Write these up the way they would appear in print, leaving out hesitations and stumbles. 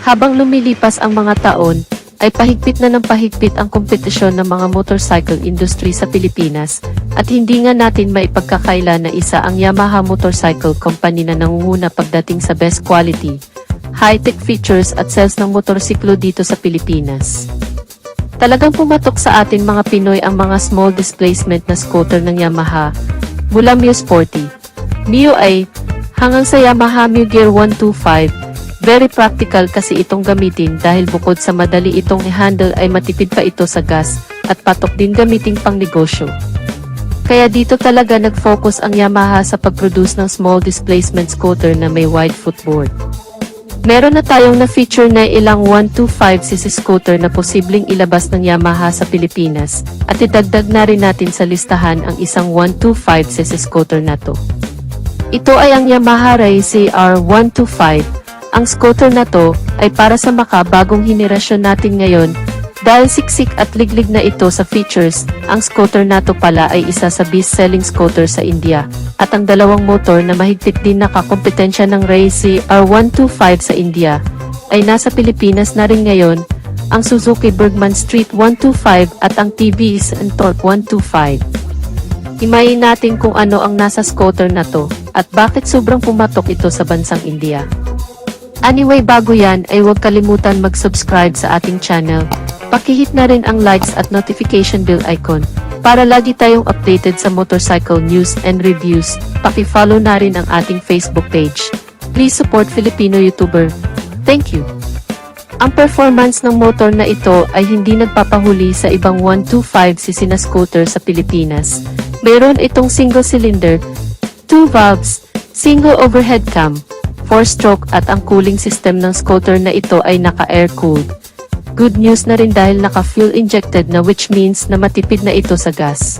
Habang lumilipas ang mga taon, ay pahigpit na ng pahigpit ang kompetisyon ng mga motorcycle industry sa Pilipinas, at hindi nga natin maipagkakaila na isa ang Yamaha Motorcycle Company na nangunguna pagdating sa best quality, high-tech features at sales ng motorsiklo dito sa Pilipinas. Talagang pumatok sa atin mga Pinoy ang mga small displacement na scooter ng Yamaha, mula Mio Sporty, Mio i, hanggang sa Yamaha Mio Gear 125, very practical kasi itong gamitin dahil bukod sa madali itong i-handle ay matipid pa ito sa gas, at patok din gamitin pang negosyo. Kaya dito talaga nag-focus ang Yamaha sa pag-produce ng small displacement scooter na may wide footboard. Meron na tayong na-feature na ilang 125cc scooter na posibleng ilabas ng Yamaha sa Pilipinas, at idagdag na rin natin sa listahan ang isang 125cc scooter na to. Ito ay ang Yamaha Ray CR125. Ang scooter na to ay para sa makabagong henerasyon natin ngayon, dahil siksik at liglig na ito sa features. Ang scooter na to pala ay isa sa best-selling scooter sa India, at ang dalawang motor na mahigpit din nakakompetensya ng Ray CR125 sa India, ay nasa Pilipinas na rin ngayon, ang Suzuki Bergman Street 125 at ang TVS Ntorq 125. Himayin natin kung ano ang nasa scooter na to, at bakit sobrang pumatok ito sa bansang India. Anyway, bago yan ay huwag kalimutan mag-subscribe sa ating channel. Pakihit na rin ang likes at notification bell icon para lagi tayong updated sa motorcycle news and reviews. Paki-follow na rin ang ating Facebook page. Please support Filipino YouTuber. Thank you. Ang performance ng motor na ito ay hindi nagpapahuli sa ibang 125cc na scooter sa Pilipinas. Mayroon itong single cylinder, 2 valves, single overhead cam, 4-stroke at ang cooling system ng scooter na ito ay naka-air-cooled. Good news na rin dahil naka-fuel injected na, which means na matipid na ito sa gas.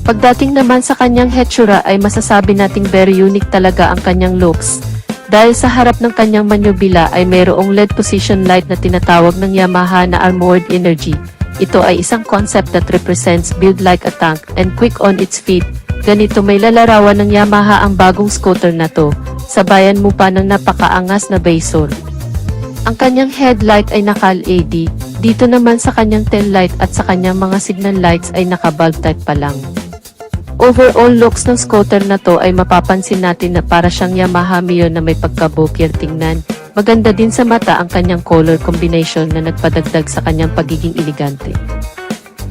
Pagdating naman sa kanyang hetsura ay masasabi nating very unique talaga ang kanyang looks, dahil sa harap ng kanyang manubila ay mayroong LED position light na tinatawag ng Yamaha na Armored Energy. Ito ay isang concept that represents build like a tank and quick on its feet. Ganito may lalarawan ng Yamaha ang bagong scooter na to. Sabayan mo pa ng napakaangas na visor. Ang kanyang headlight ay naka-LED, dito naman sa kanyang tail light at sa kanyang mga signal lights ay naka-bulb type pa lang. Overall looks ng scooter na to ay mapapansin natin na para siyang Yamaha Mio na may pagka-bulkier tingnan. Maganda din sa mata ang kanyang color combination na nagpadagdag sa kanyang pagiging elegante.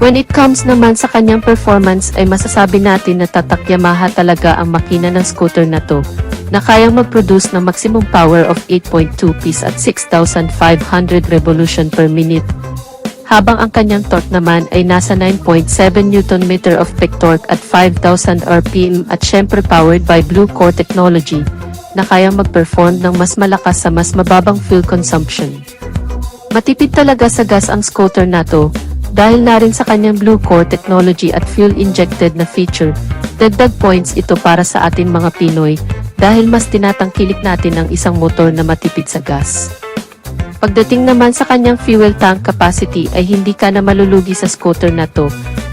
When it comes naman sa kanyang performance ay masasabi natin na tatak Yamaha talaga ang makina ng scooter na to, na kayang mag-produce ng maximum power of 8.2 PS at 6,500 revolution per minute. Habang ang kanyang torque naman ay nasa 9.7 Nm of peak torque at 5,000 RPM at syempre powered by Blue Core technology, na kayang mag-perform ng mas malakas sa mas mababang fuel consumption. Matipid talaga sa gas ang scooter na to, dahil na rin sa kanyang Blue Core technology at fuel-injected na feature. Dagdag points ito para sa atin mga Pinoy, dahil mas tinatangkilik natin ang isang motor na matipid sa gas. Pagdating naman sa kanyang fuel tank capacity ay hindi ka na malulugi sa scooter na to,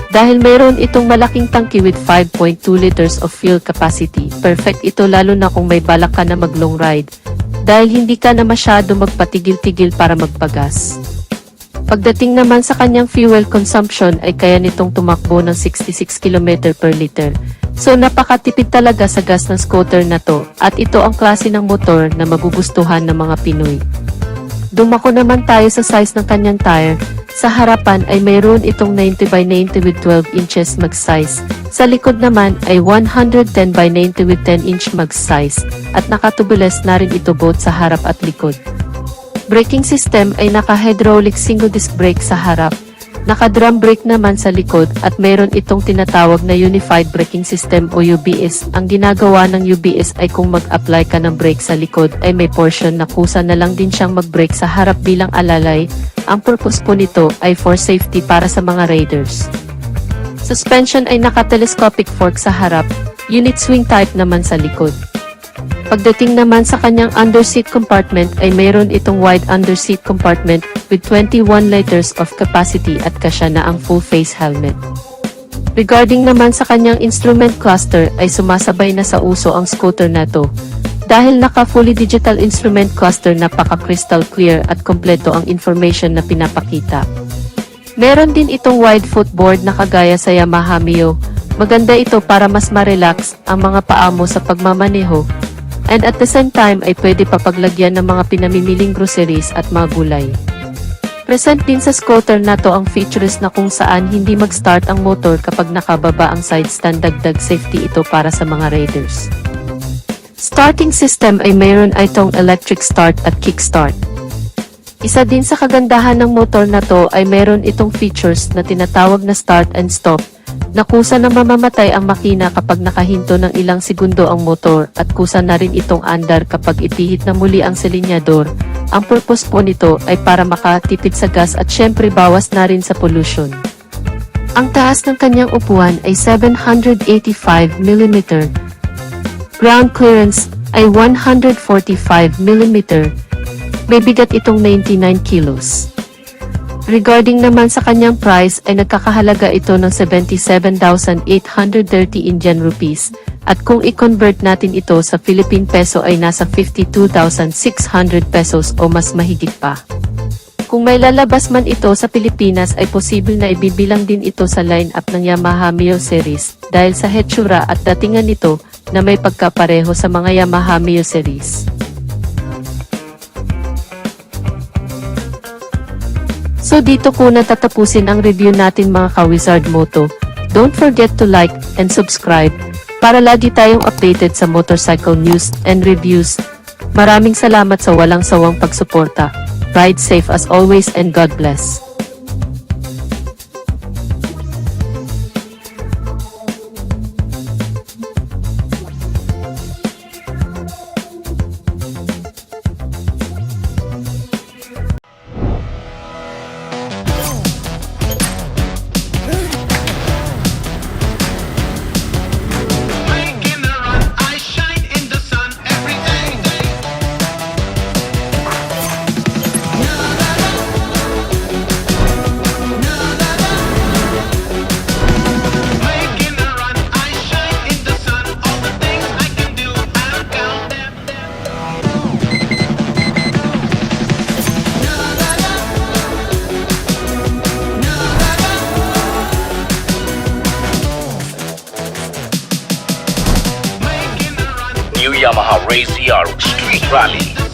dahil mayroon itong malaking tangki with 5.2 liters of fuel capacity. Perfect ito lalo na kung may balak ka na mag-long ride, dahil hindi ka na masyado magpatigil-tigil para magpagas. Pagdating naman sa kanyang fuel consumption ay kaya nitong tumakbo ng 66 km per liter. So napakatipid talaga sa gas ng scooter na to, at ito ang klase ng motor na magugustuhan ng mga Pinoy. Dumako naman tayo sa size ng kanyang tire. Sa harapan ay mayroon itong 90 by 90 with 12 inches max size. Sa likod naman ay 110 by 90 with 10 inch max size, at nakatubules na rin ito both sa harap at likod. Braking system ay naka-hydraulic single disc brake sa harap, naka-drum brake naman sa likod, at mayroon itong tinatawag na Unified Braking System o UBS. Ang ginagawa ng UBS ay kung mag-apply ka ng brake sa likod ay may portion na kusa na lang din siyang mag-brake sa harap bilang alalay. Ang purpose po nito ay for safety para sa mga riders. Suspension ay naka-telescopic fork sa harap, unit swing type naman sa likod. Pagdating naman sa kanyang underseat compartment ay mayroon itong wide underseat compartment with 21 liters of capacity at kasya na ang full face helmet. Regarding naman sa kanyang instrument cluster ay sumasabay na sa uso ang scooter na to, dahil naka fully digital instrument cluster, napaka crystal clear at kompleto ang information na pinapakita. Meron din itong wide footboard na kagaya sa Yamaha Mio. Maganda ito para mas ma-relax ang mga paa mo sa pagmamaneho. And at the same time ay pwede papaglagyan ng mga pinamimiling groceries at mga gulay. Present din sa scooter na to ang features na kung saan hindi mag-start ang motor kapag nakababa ang side stand. Dagdag safety ito para sa mga riders. Starting system ay mayroon itong electric start at kickstart. Isa din sa kagandahan ng motor na to ay mayroon itong features na tinatawag na start and stop, na kusa na mamamatay ang makina kapag nakahinto ng ilang segundo ang motor at kusa na rin itong andar kapag ipihit na muli ang silinyador. Ang purpose po nito ay para makatipid sa gas at syempre bawas na rin sa pollution. Ang taas ng kanyang upuan ay 785 mm. Ground clearance ay 145 mm. May bigat itong 99 kilos. Regarding naman sa kanyang price ay nagkakahalaga ito ng 77,830 Indian rupees at kung i-convert natin ito sa Philippine peso ay nasa 52,600 pesos o mas mahigit pa. Kung may lalabas man ito sa Pilipinas ay posible na ibibilang din ito sa line-up ng Yamaha Mio series dahil sa hetsura at datingan nito na may pagkapareho sa mga Yamaha Mio series. So dito ko natatapusin ang review natin mga ka-Wizard Moto. Don't forget to like and subscribe para lagi tayong updated sa motorcycle news and reviews. Maraming salamat sa walang sawang pagsuporta. Ride safe as always and God bless. Making the run, I shine in the sun every day. Making the run, I shine in the sun. All the things I can do, I don't count them. Making the run. New Yamaha Race CR Street Rally.